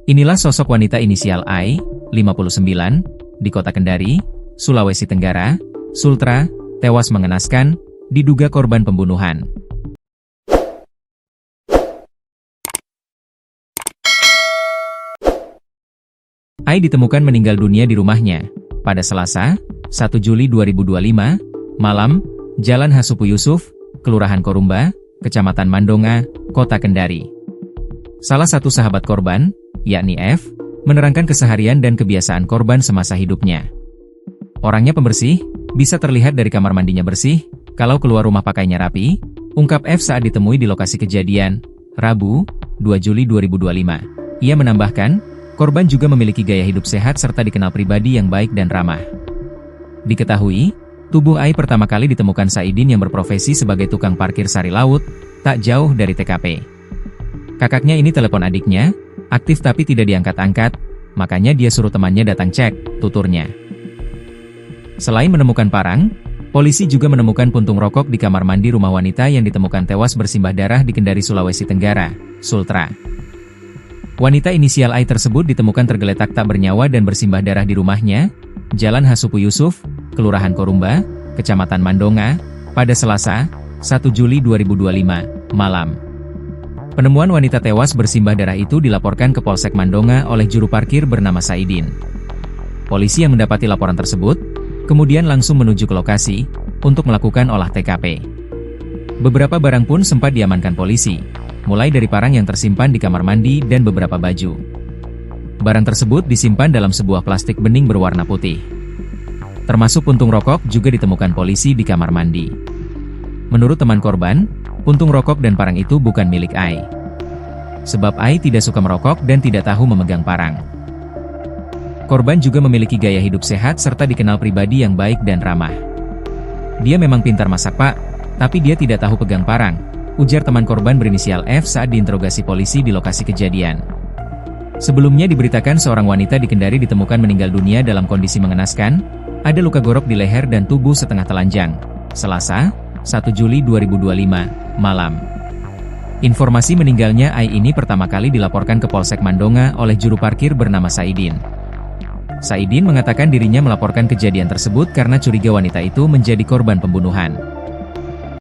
Inilah sosok wanita inisial I, 59, di kota Kendari, Sulawesi Tenggara, Sultra, tewas mengenaskan, diduga korban pembunuhan. I ditemukan meninggal dunia di rumahnya pada Selasa, 1 Juli 2025, malam, Jalan Hasupu Yusuf, Kelurahan Korumba, Kecamatan Mandonga, Kota Kendari. Salah satu sahabat korban, yakni F, menerangkan keseharian dan kebiasaan korban semasa hidupnya. Orangnya pembersih, bisa terlihat dari kamar mandinya bersih, kalau keluar rumah pakainya rapi, ungkap F saat ditemui di lokasi kejadian, Rabu, 2 Juli 2025. Ia menambahkan, korban juga memiliki gaya hidup sehat serta dikenal pribadi yang baik dan ramah. Diketahui, tubuh Ai pertama kali ditemukan Saidin yang berprofesi sebagai tukang parkir sari laut, tak jauh dari TKP. Kakaknya ini telepon adiknya, aktif tapi tidak diangkat-angkat, makanya dia suruh temannya datang cek, tuturnya. Selain menemukan parang, polisi juga menemukan puntung rokok di kamar mandi rumah wanita yang ditemukan tewas bersimbah darah di Kendari, Sulawesi Tenggara, Sultra. Wanita inisial I tersebut ditemukan tergeletak tak bernyawa dan bersimbah darah di rumahnya, Jalan Hasupu Yusuf, Kelurahan Korumba, Kecamatan Mandonga, pada Selasa, 1 Juli 2025, malam. Penemuan wanita tewas bersimbah darah itu dilaporkan ke Polsek Mandonga oleh juru parkir bernama Saidin. Polisi yang mendapati laporan tersebut, kemudian langsung menuju ke lokasi, untuk melakukan olah TKP. Beberapa barang pun sempat diamankan polisi, mulai dari parang yang tersimpan di kamar mandi dan beberapa baju. Barang tersebut disimpan dalam sebuah plastik bening berwarna putih. Termasuk puntung rokok juga ditemukan polisi di kamar mandi. Menurut teman korban, puntung rokok dan parang itu bukan milik Ai. Sebab Ai tidak suka merokok dan tidak tahu memegang parang. Korban juga memiliki gaya hidup sehat serta dikenal pribadi yang baik dan ramah. Dia memang pintar masak pak, tapi dia tidak tahu pegang parang, ujar teman korban berinisial F saat diinterogasi polisi di lokasi kejadian. Sebelumnya diberitakan seorang wanita di Kendari ditemukan meninggal dunia dalam kondisi mengenaskan, ada luka gorok di leher dan tubuh setengah telanjang. Selasa, 1 Juli 2025, malam. Informasi meninggalnya Ai ini pertama kali dilaporkan ke Polsek Mandonga oleh juru parkir bernama Saidin. Saidin mengatakan dirinya melaporkan kejadian tersebut karena curiga wanita itu menjadi korban pembunuhan.